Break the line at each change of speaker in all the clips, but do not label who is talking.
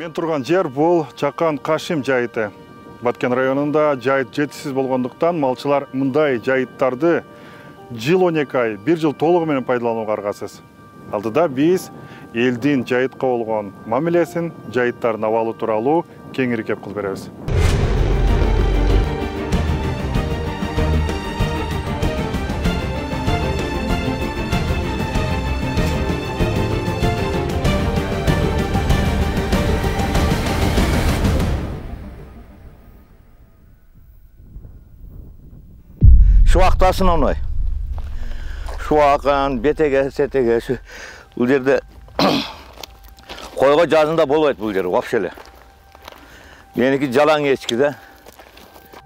Мен тұрған жер бұл Чакан Кашим жайыты. Баткен районында жайыт жетісіз болғандықтан малчылар мұндай жайыттарды жыл 12 ай, бір жыл толығымен пайдалануға аргасыз. Алдыда біз елдің жайытқа болған мамилесін, жайыттарын авалы туралы кеңірек қылып береміз.
Şuakta основной. Şuakan, betege, setege, бұл жерде қойға жазында болмайды бұл жер, вообще. Менікі жалаң ешкі да.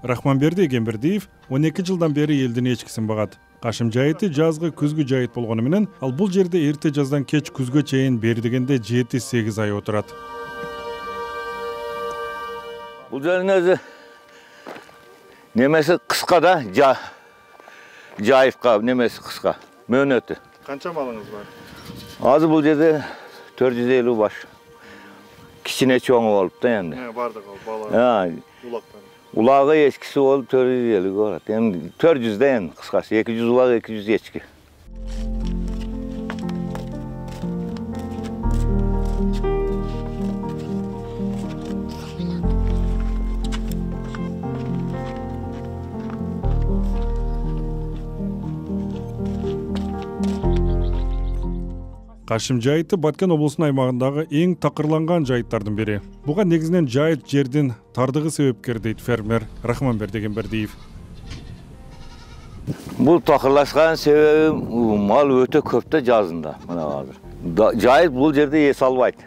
Рахманберди Егембердиев 12 жылдан бері елдің ешкісін бағады. Кашим жайыты жазғы күзгі жайыт болғаны менен, ал бұл жерде ерте жаздан кеч күзгі чейін бері дегенде 7-8 ай отырады.
Бұл жердің өзі немесі қысқа да, жайыпқа, немесі қысқа, мөнөті.
Қанша малыңыз бар?
Азы бұл жерде 450 баш. Кішіне чоңы болып та енді.
Бардық ол, бала, улақтан.
Улағы ешкісі болып 450 болады. 400-де енді қысқасы, 200 улағы, 200 ешкі.
Кашим жайыты Баткен облысының аймағындағы ең тақырланған жайыттардың бірі. Бұға негізінен жайыт жердің тардығы себепкер дейді фермер Рахманберди Егембердиев.
Бұл тақырлашқан себебі мал өте көпті жазында. Жайыт бұл жерде ес албайды.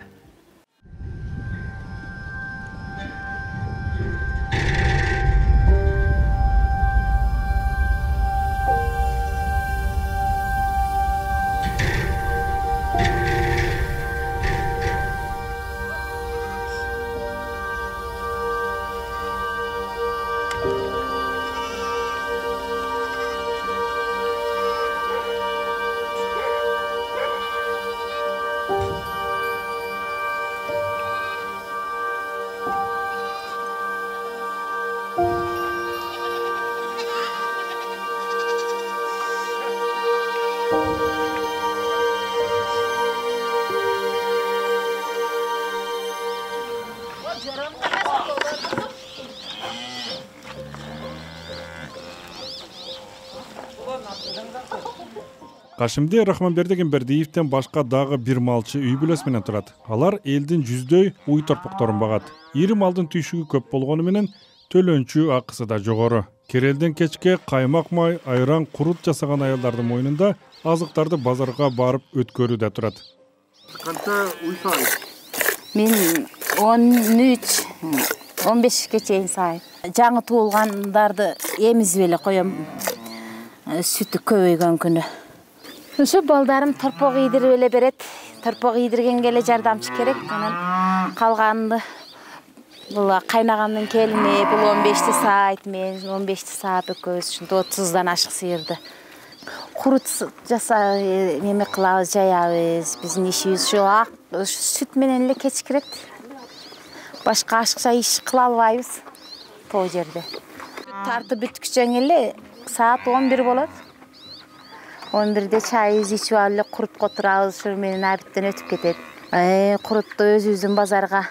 Кашимде Рахманберди Егембердиевтен башқа дағы бір малчы үй бүлесіменен тұрады. Алар елдің жүздей уй торпақтарын бағады. Ері малдың түйшігі көп болғаны менен төлөнчү ақысы да жоғары. Керелден кечке қаймақ май, айран, құрут жасаған аялдардың мойнында азықтарды базарға барып өткөрі де тұрады.
Қанша уй сай?
Мен 13-15-ке чейін сай. Жаңы туылғандарды емізбелі қоям, сүті көбейген күні. Şu baldarım torpaq iyidir öyle beret. Torpaq iyidirgen gele jardamçı kerek. Kalgandı. Bula kaynağandan kelme, bul 15'te saat men, 15'te saat ököz. Şunda 30'dan aşık sıyırdı. Kurut jasa neme kılabız, jayabız. Bizin işimiz şu süt menenle keçikirek. Başka aşıkça iş kıla albayız. To jerde. Tartı bütküçen ele saat 11 болады. 11'de çayız içip alıp kurut qoturabız, şurmenen abitten ötüp ketет. Kuruttu özübüzdün bazarga.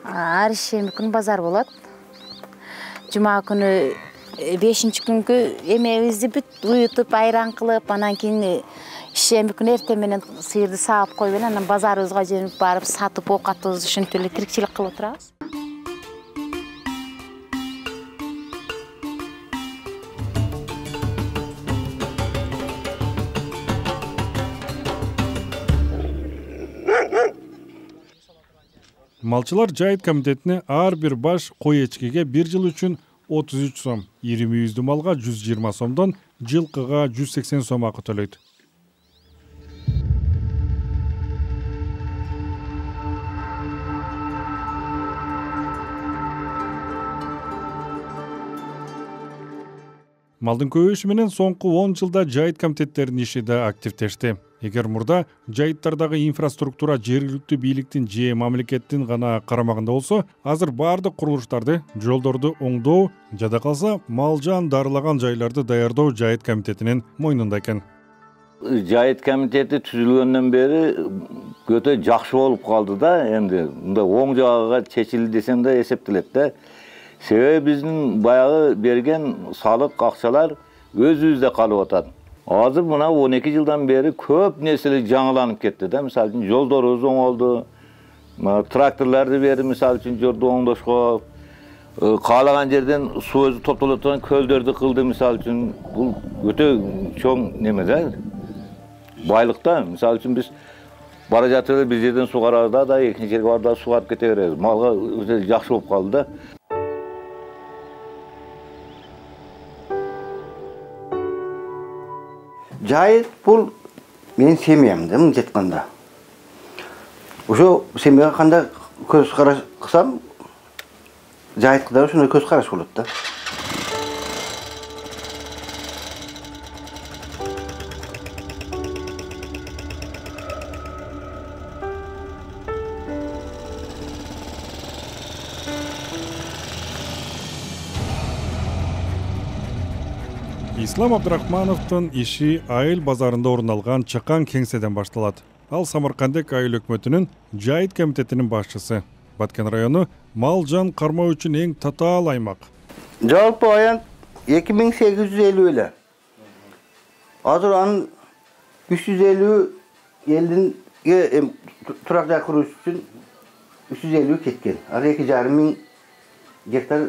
Her şembi күн bazar болады. Cuma günü 5-nji күнгө эмебизди бүт уютуп, айран кылып, анан кийин шемби күнү эртең менен сыйырды саап коюп, анан базарыбызга жөнүп барып, сатып оокатыбызды ушинтип эле тирикчилик кылып отурабыз.
Малчылар жайыт комитетіне ар bir баш қой ечкеге 1 жыл үшін 33 сом, 20 үздü малға 120 сомдан, жылқыға 180 сом ақы төлейді. Малдың көбейіші менен соңғы 10 жылда жайыт комитеттерінің иши да активтешти. Эгер мурда жайыттардагы инфраструктура жергиликтүү бийликтин же мамлекеттин гана карамагында болсо, азыр баардык курулуштарды, жолдорду оңдоо, жада калса мал жан дарылаган жайларды даярдоо жайыт комитетинин мойнунда экен.
Жайыт комитети түзүлгөндөн бери өтө жакшы болуп калды да, эми мындай оң жагыга чечилди десем да эсептелет да. Себеби биздин баягы берген салык акчалар өзүбүздө калып атат. Азыр мына 12 жылдан бери көп нерселер жаңыланып кетти да. Мисалы үчүн жолдорубуз оңолду. Тракторларды бери мисалы үчүн жолду оңдошко, каалаган жерден суу өзү топтоло турган көлдөрдү кылды мисалы үчүн. Бул өтө чоң неме да. Байлык да. Мисалы үчүн биз бара жатырбыз, бир жерден суу карабыз да, экинчи жерге барып да суу алып кете беребиз. Малга өтө жакшы болуп калды да.
Жайыт бұл мен семьямда мын жетканда. Ошо семьяга кандай көз караш кылсам, жайытка да ошондой көз караш болот да.
Ислам Абдрахмановдун иши айыл базарында орун алган чакан кеңседен башталат. Ал Самаркандек айыл өкмөтүнүн жайыт комитетинин башчысы. Баткен району мал жан кармоо үчүн эң татаал аймак.
Жалпы аянт 2850 эле. Азыр анын 350 элдин турак жай куруу үчүн 350 кеткен. Ал 2,5 миң гектар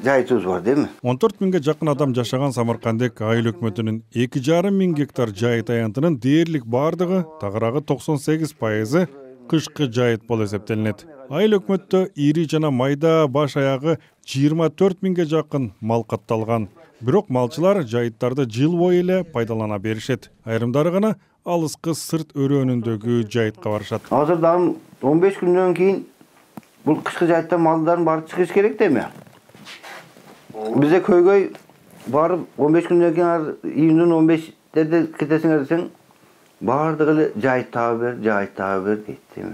жайытыбыз бар, дейми?
14 миңге жакын адам жашаган Самаркандек айыл өкмөтүнүн 2,5 миң гектар жайыт аянтынын дээрлик бардыгы, тагыраагы 98% кышкы жайыт болуп эсептелинет. Айыл өкмөттө ири жана майда баш аягы 24 миңге жакын мал катталган. Бирок малчылар жайыттарды жыл бою эле пайдалана беришет. Айрымдары гана алыскы сырт өрөөнүндөгү жайытка барышат.
Азыр дагы 15 күндөн кийин бул кышкы жайыттан малдарын барып чыгыш керек дейми? Bizde köy barıp 15 günden kenar iğnenin 15'lerde ketesine desen bağırdığı cahit tabi ver gitti mi?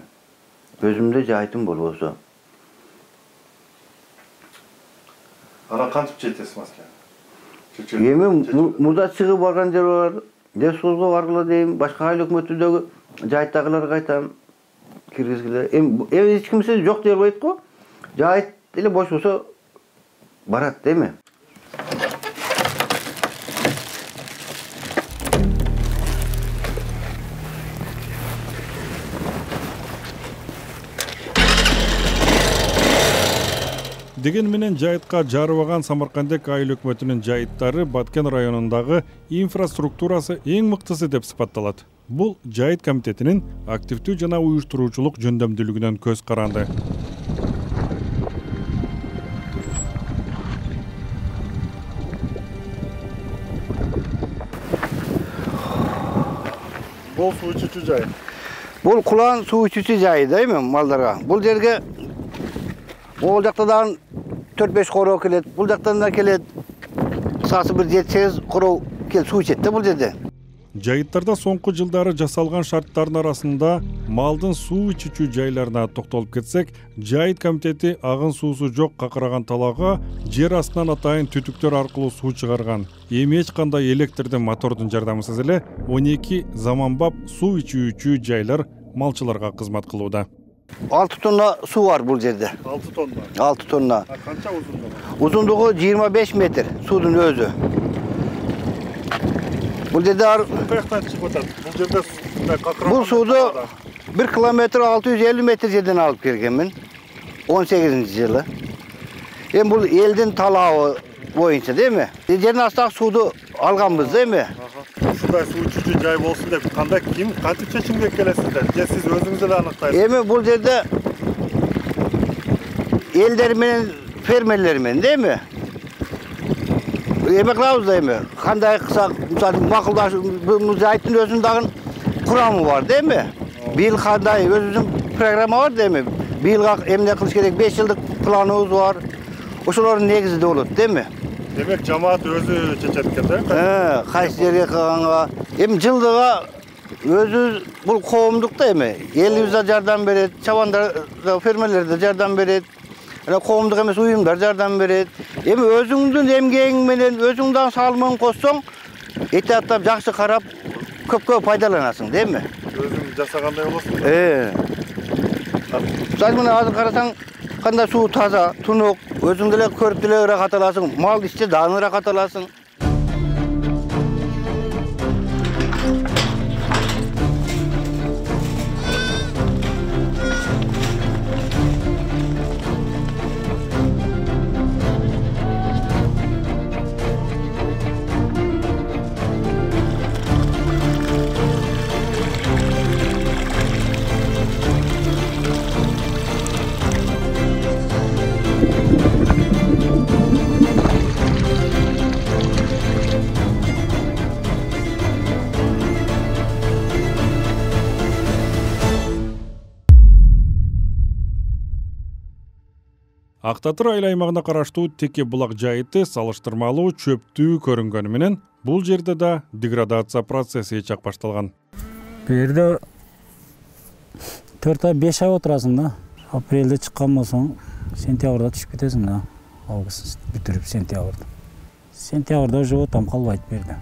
Gözümde cahitim bol olsa.
Ana kantıp çeytesi maske.
Yemin burada çıkıp bargan yer var. Desozga vargıla deyim. Başka ayıl hükümetindeki cahittagıları kaytam. Kirgizgiler. Hiç kimse yok diyor bayit ko. Cahit ile boş olsa barat değil mi?
Деген менен жайытка жарыбаган Самаркандек айыл өкмөтүнүн жайыттары Баткен районундагы инфраструктурасы эң мыктысы деп сыпатталат. Бул жайыт комитетинин активдүү жана уюштуруучулук жөндөмдүүлүгүнөн көз каранды. Бул суу ичүүчү жай.
Бул кулан суу ичүүчү жайы да эми малдарга. Бул жерге ол жактан 4-5 короо келет, бул жактан да келет. Кысасы бир 7-8 короо кел суу ичет да бул жерде.
Жайыттарда соңку жылдары жасалган шарттардын арасында малдын суу ичүүчү жайларына токтолуп кетсек, жайыт комитети агын суусу жок какыраган талаага жер астынан атайын түтүктөр аркылуу суу чыгарган. Эми эч кандай электрдин мотордун жардамысыз эле 12 заманбап суу ичүүчү жайлар малчыларга кызмат кылууда.
6 тонна су var bu жерде.
6 тонна.
6 tonna.
Kança uzunluğu?
Uzunluğu 25 metre sudun özü. Bu жерде
Kayaktan çıkıp atar. Bu жерде
bu sudu 1 kilometre 650 metre жерден alıp gelgenmin. 18. yılı. Hem bu elden talağı boyunca değil mi? Жерден астак sudu alganбыз değil mi?
Ушундай суу ичүүчү жай болсун деп кандай ким кантип чечимге келесиздер? Же сиз өзүңүз эле аныктайсыз?
Эми бул жерде элдер менен фермерлер менен değil mi? Эме кылабыз да эми. Кандай кылсак, мисалы макулдаш бул жайыттын өзүнүн дагы курамы бар değil mi? Быйыл кандай өзүбүздүн программа бар değil mi? Быйылга эмне кылыш керек? 5 жылдык планыбыз бар. Ошолордун негизинде болот değil mi?
Demek cemaat özü çeçet eкен да?
Кайсы жерге кылганга, эми жылдыга özümüz bu kovumdukta emi. Elimiz de jardam beret, çabanlar da fermerler de jardam beret. Ana kovumduk emes uyumlar jardam beret. Emi özüңdүн эмгегиң менен özüңдан салымың коссоң, этаптап жакшы карап көп пайдаланасың, дейми?
Өзүң жасагандай болосуң.
Сен мына азыр карасаң, кандай суу таза, тунук, өзүң деле көрүп деле ырахат аласың, мал ичте дагы ырахат аласың.
Ак Татыр айыл аймагына караштуу Теке булак жайыты салыштырмалуу чөптүү көрүнгөнү менен бул жерде да деградация процесси чак башталган.
Бу жерде 4-5 ай отурасың да. Апрелде чыккан болсоң, сентябрда түшүп кетесиң да. Август бүтүрүп сентябрда. Сентябрда уже отам калбайт бу жерде.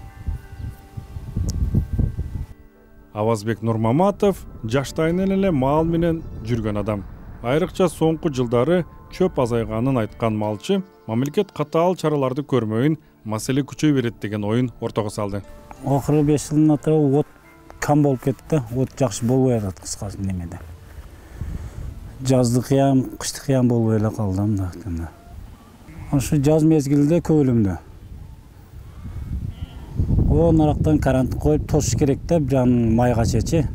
Авазбек Нурмаматов жаштайынан эле мал менен жүргөн адам. Айрыкча соңку жылдары чөп азайганын айткан малчы мамлекет катаал чараларды көрмөйүн маселе күчөй берет деген оюн ортого салды.
Акыркы 5 жылдын атырабы от кам болуп кетти да, от жакшы болбой атат кыскасы немеде. Жазды кыям, кышты кыям болбой эле калды мындактан. Ошо жаз мезгилинде көбөлүмдү. Нарактан карантин коюп тосуш керек да, бир анын майга чечи.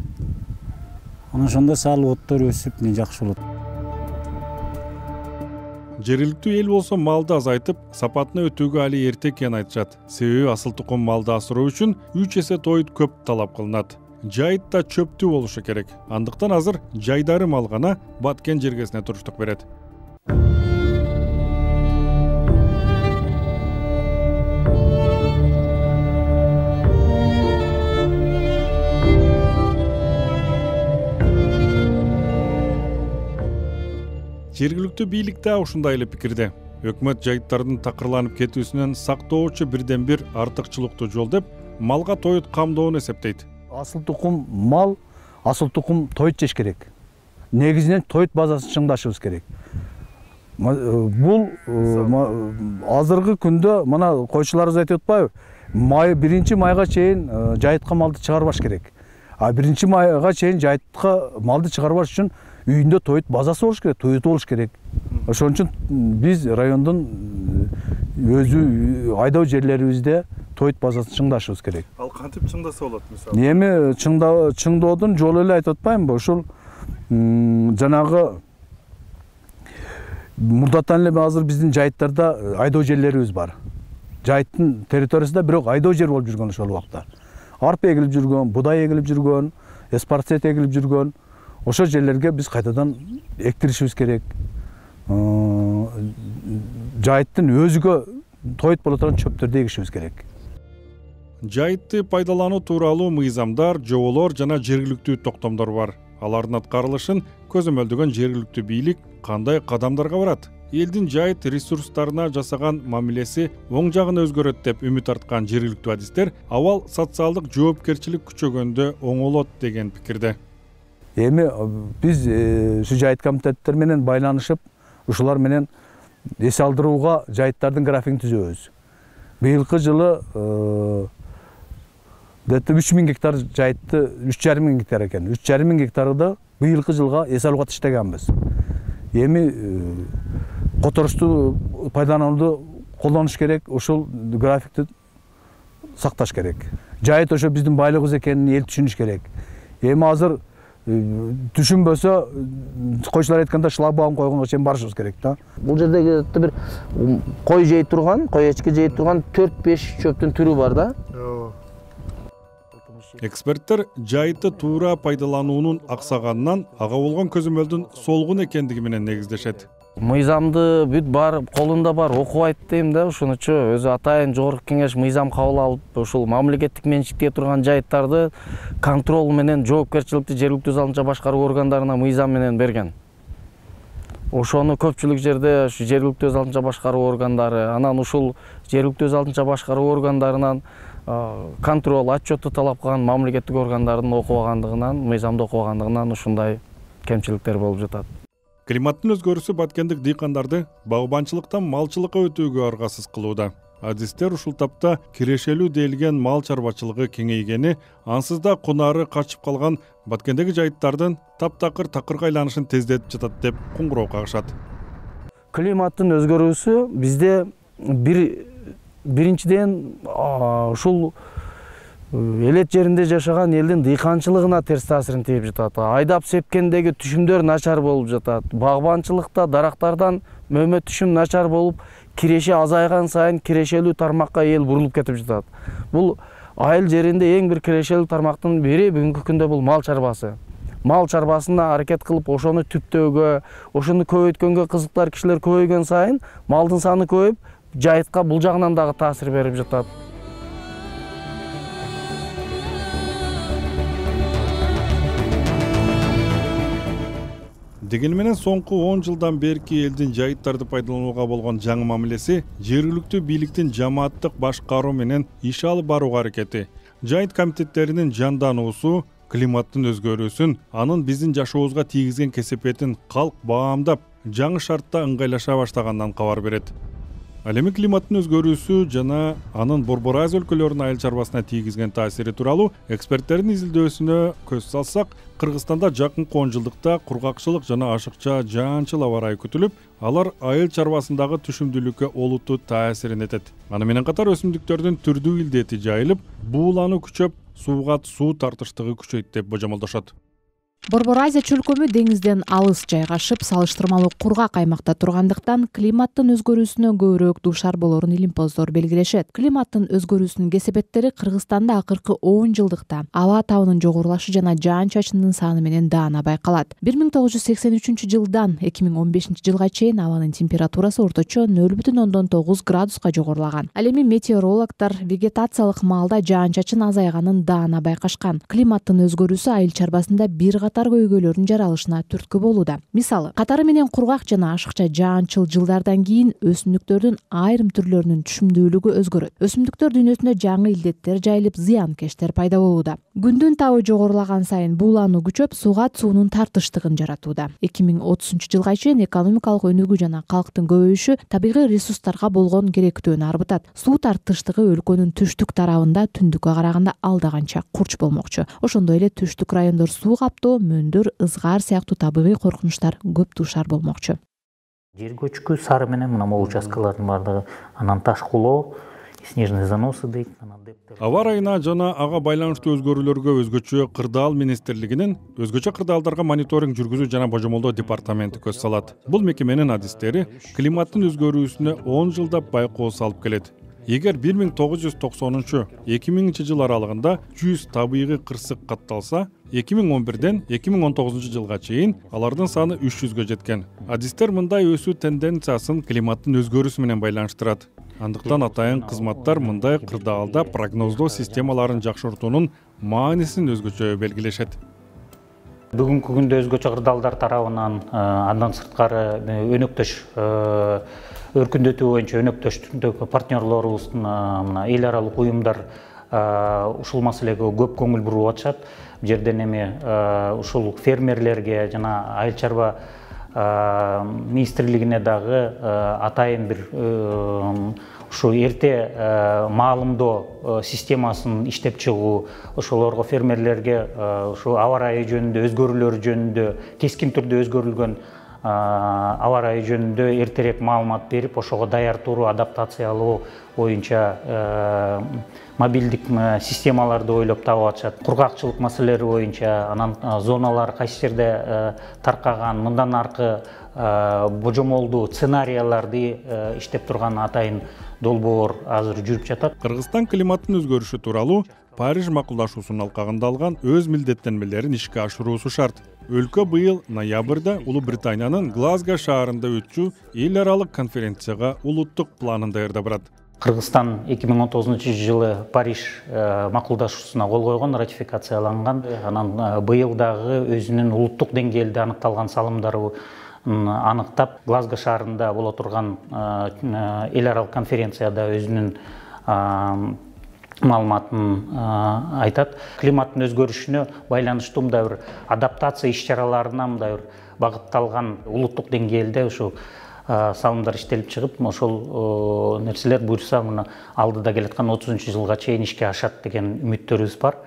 Анан ошондо сал оттор өсүп, жакшы болот.
Жергиликтүү эл болсо малды азайтып, сапатына өтүүгө али эрте экенин айтышат. Себеби асыл тукум малды асыроо үчүн 3 эсе тоют көп талап кылынат. Жайытта чөптүү болушу керек. Андыктан азыр жайдары мал гана Баткен жергесине туруштук берет. Жергиликтүү бийлик да ушундай эле пикирде. Өкмөт жайыттардын такырланып кетүүсүнөн сактоочу бирден бир артыкчылыктуу жол деп малга тоют камдоону эсептейт.
Асыл тукум мал, асыл тукум тоют жеш керек. Негизинен тоют базасын чыңдашыбыз керек. Бул азыркы күндө мына койчуларыбыз айтып атпайбы? Биринчи майга чейин жайытка малды чыгарбаш керек. А биринчи майга чейин жайытка малды чыгарбаш үчүн үйүндө тоют базасы болуш керек, тоюту болуш керек. Ошон үчүн биз райондун өзү айдоо жерлерибизде тоют базасын чыңдашыбыз керек.
Ал кантип чыңдаса болот мисалы?
Эми чыңдоодун жолу эле айтып атпаймынбы? Ушул жанагы мурдатан эле азыр биздин жайыттарда айдоо жерлерибиз бар. Жайыттын территориясында бирок айдоо жер болуп жүргөн ошол убакта. Арпа эгилип жүргөн, будай эгилип жүргөн, эспарцет эгилип жүргөн. Ошол жерлерге биз кайтадан эктиришибиз керек. Жайыттын өзүгө тоют боло турган чөптөрдү эгишибиз керек.
Жайытты пайдалануу тууралуу мыйзамдар, жоболор жана жергиликтүү токтомдор бар. Алардын аткарылышын көзөмөлдөгөн жергиликтүү бийлик кандай кадамдарга барат? Элдин жайыт ресурстарына жасаган мамилеси оң жагына өзгөрөт деп үмүт арткан жергиликтүү адистер абал социалдык жоопкерчилик күчөгөндө оңолот деген пикирде.
Эми биз ушу жайыт комитеттер менен байланышып, ушулар менен эс алдырууга жайыттардын графигин түзөбүз. Быйылкы жылы 3000 гектар жайытты 3,5 гектар экен. 3,5 гектарды быйылкы жылга эс алууга таштаганбыз. Эми которушту пайдаланууну колдонуш керек, ушул графикти сакташ керек. Жайыт ошо биздин байлыгыбыз экенин эл түшүнүш керек. Эми азыр түшүнбөсө койчулар айтканда шлагбаум койгонго чейин барышыбыз керек да.
Бул жерде бир кой жей турган, кой эчки жей турган 4-5 чөптүн түрү бар да.
Эксперттер жайытты туура пайдалануунун аксаганынан ага болгон көзөмөлдүн солгун экендиги менен негиздешет.
Мыйзамды бүт бар, колунда бар, окубайт дейм да, ушунучу өзү атайын жогорку кеңеш мыйзам кабыл алып, ушул мамлекеттик менчикте турган жайыттарды контрол менен жоопкерчиликти жергиликтүү өз алдынча башкаруу органдарына мыйзам менен берген. Ошону көпчүлүк жерде ушу жергиликтүү өз алдынча башкаруу органдары, анан ушул жергиликтүү өз алдынча башкаруу органдарынан контрол, отчетту талап кылган мамлекеттик органдардын окубагандыгынан, мыйзамды окубагандыгынан ушундай кемчиликтер болуп жатат.
Климаттын өзгөрүүсү баткендик дыйкандарды багбанчылыктан малчылыкка өтүүгө аргасыз кылууда. Адистер ушул тапта кирешелүү делген мал чарбачылыгы кеңейгени, ансыз да кунары качып калган баткендеги жайыттардын таптакыр такырга айланышын тездетип жатат деп куңгуроо кагышат.
Климаттын өзгөрүүсү бизде биринчиден ушул элет жеринде жашаган элдин дыйканчылыгына терс таасирин тийип жатат. Айдап сепкендеги түшүмдөр начар болуп жатат. Багбанчылыкта дарактардан мөмө түшүм начар болуп, киреши азайган сайын кирешелүү тармакка эл бурулуп кетип жатат. Бул айыл жеринде эң бир кирешелүү тармактын бири бүгүнкү күндө бул мал чарбасы. Мал чарбасына аракет кылып, ошону түптөөгө, ошону көбөйткөнгө кызыктар кишилер көбөйгөн сайын малдын саны көбөйүп, жайытка бул жагынан дагы таасир берип жатат.
Дегени менен соңку 10 жылдан берки элдин жайыттарды пайдаланууга болгон жаңы мамилеси жергиликтүү бийликтин жамааттык башкаруу менен иш алып барууга аракети, жайыт комитеттеринин жандануусу, климаттын өзгөрүүсүн, анын биздин жашообузга тийгизген кесепетин калк баамдап, жаңы шартта ыңгайлаша баштагандан кабар берет. Ал эми климаттын өзгөрүүсү жана анын Борбор Азия өлкөлөрүнүн айыл чарбасына тийгизген таасири тууралуу эксперттердин изилдөөсүнө көз салсак, Кыргызстанда жакынкы 10 жылдыкта кургакчылык жана ашыкча жаанчыл аба ырайы күтүлүп, алар айыл чарбасындагы түшүмдүүлүккө олуттуу таасирин этет. Аны менен катар өсүмдүктөрдүн түрдүү илдети жайылып, буулануу күчөп, сууга суу тартыштыгы күчөйт деп божомолдошот.
Борбор Азия чөлкөмү деңизден алыс жайгашып, салыштырмалуу кургак аймакта тургандыктан климаттын өзгөрүүсүнө көбүрөөк дуушар болорун илимпоздор белгилешет. Климаттын өзгөрүүсүнүн кесепеттери Кыргызстанда акыркы 10 жылдыкта аба табынын жогорулашы жана жаан-чачындын саны менен даана байкалат. 1983 жылдан 2015 жылга чейин абанын температурасы орточо 0,9 градуска жогорулаган. Ал эми метеорологдор вегетациялык маалда жаан-чачын азайганын даана байкашкан. Климаттын өзгөрүүсү айыл чарбасында бир катар көйгөйлөрдүн жаралышына түрткү болууда. Мисалы, катары менен кургак жана ашыкча жаанчыл жылдардан кийин өсүмдүктөрдүн айрым түрлөрүнүн түшүмдүүлүгү өзгөрөт. Өсүмдүктөр дүйнөсүндө жаңы илдеттер жайылып, зыянкештер пайда болууда. Күндүн табы жогорулаган сайын буулануу күчөп, сууга суунун тартыштыгын жаратууда. 2030 жылга чейин экономикалык өнүгүү жана калктын көбөйүшү табигый ресурстарга болгон керектүүнү арбытат. Суу тартыштыгы өлкөнүн түштүк тарабында түндүккө караганда алда канча курч болмокчу. Ошондой эле түштүк райондор суу каптоо, мөндүр, ызгаар сыяктуу табигый коркунучтар көп дуушар болмокчу.
Жер көчкү сары менен мына могул участкалардын бардыгы, анан таш кулоо, снежный заносы дейт.
Аба ырайына жана ага байланыштуу өзгөрүүлөргө өзгөчө кырдаал министрлигинин өзгөчө кырдаалдарга мониторинг жүргүзүү жана божомолдоо департаменти көз салат. Бул мекеменин адистери климаттын өзгөрүүсүнө 10 жылдап байкоо салып келет. Эгер 1990-2000 жыл аралыгында 100 табигый кырсык катталса, 2011ден 2019 жылга чейин алардын саны 300гө жеткен. Адистер мындай өсүү тенденциясын климаттын өзгөрүүсү менен байланыштырат. Андыктан атайын кызматтар мындай кырдаалда прогноздоо системаларын жакшыртуунун маанисин өзгөчө белгилешет.
Бүгүнкү күндө өзгөчө кырдаалдар тарабынан андан сырткары өнөктөш өркүндөтүү боюнча өнөктөштүктө партнерлорубуздун мына эл аралык уюмдар ушул маселеге көп көңүл буруп атышат. Бул жерден эми ушул фермерлерге жана айыл чарба министрлигине дагы атайын бир ушу эрте маалымдоо системасын иштеп чыгуу, ошолорго фермерлерге ушу аба ырайы жөнүндө өзгөрүүлөр жөнүндө кескин түрдө өзгөрүлгөн аба ырайы жөнүндө эртерээк маалымат берип, ошого даяр туруу адаптациялоо боюнча мобилдик системаларды ойлоп таап атышат. Кургакчылык маселелери боюнча, анан зоналар кайсы жерде таркаган, мындан аркы божомолдуу сценарияларды иштеп турган атайын долбоор азыр жүрүп жатат.
Кыргызстан климаттын өзгөрүшү тууралуу Париж макулдашуусунун алкагында алган өз милдеттенмелерин ишке ашыруусу шарт. өлкө быйыл ноябрда Улуу Британиянын Глазго шаарында өтчү эл аралык конференцияга улуттук планын даярдап барат.
Кыргызстан 2019 жылы Париж макулдашуусуна кол койгон, ратификацияланган. Анан быйыл дагы өзүнүн улуттук деңгээлде аныкталган салымдары аныктап, Глазго шаарында боло турган эл аралык конференцияда өзүнүн маалыматын айтат. Климаттын өзгөрүшүнө байланыштуу мындай бир адаптация иш-чараларына мындай бир багытталган улуттук деңгээлде ушу салымдар иштелип чыгып, ошол нерселер буюрса мына алдыда келаткан 30-жылга чейин ишке ашат деген үмүттөрүбүз бар.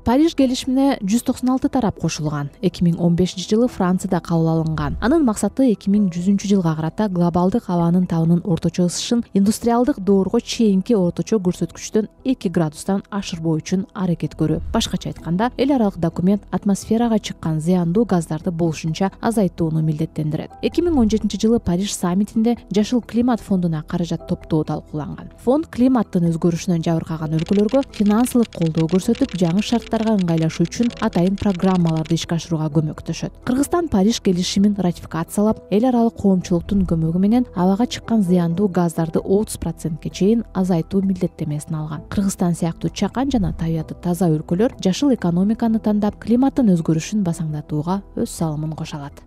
Париж келишимине 196 тарап кошулган. 2015 жылы Францияда кабыл алынган. Анын максаты 2100 жылга карата глобалдык абанын табынын орточо ысышын индустриалдык доорго чейинки орточо көрсөткүчтөн 2 градустан ашырбоо үчүн аракет көрүү. Башкача айтканда, эл аралык документ атмосферага чыккан зыяндуу газдарды болушунча азайтууну милдеттендирет. 2017 жылы Париж саммитинде Жашыл климат фондуна каражат топтоо талкууланган. Фонд климаттын өзгөрүшүнөн жабыркаган өлкөлөргө финансылык колдоо көрсөтүп, жаңы шарттарга ыңгайлашуу үчүн атайын программаларды ишке ашырууга көмөктөшөт. Кыргызстан Париж келишимин ратификациялап, эл аралык коомчулуктун көмөгү менен абага чыккан зыяндуу газдарды 30%ке чейин азайтуу милдеттемесин алган. Кыргызстан сыяктуу чакан жана табияты таза өлкөлөр жашыл экономиканы тандап, климаттын өзгөрүшүн басаңдатууга өз салымын кошо алат.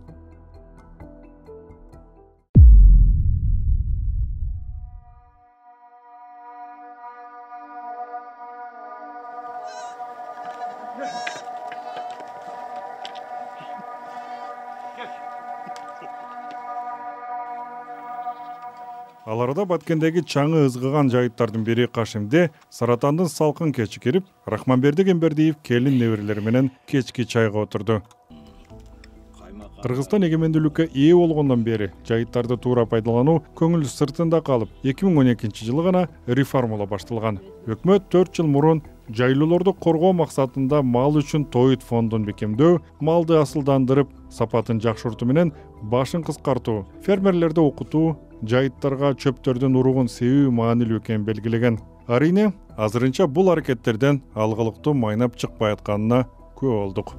Ал арада Баткендеги чаңы ызгыган жайыттардын бири Кашимде Саратандын салкын кечи кирип, Рахманберди Кембердиев келин неберелери менен кечки чайга отурду. Кыргызстан эгемендүүлүккө ээ болгондон бери жайыттарды туура пайдалануу көңүл сыртында калып, 2012 жылы гана реформалоо башталган. Өкмөт 4 жыл мурун жайлоолорду коргоо максатында мал үчүн тоит фондун бекемдөө, малды асылдандырып, сапатын жакшыртуу менен башын кыскартуу, фермерлерди окутуу, жайыттарга чөптөрдүн уругун себүү маанилүү экенин белгилеген. Арине, азырынча бул аракеттерден алгылыктуу майнап чыкпай атканына күбө болдук.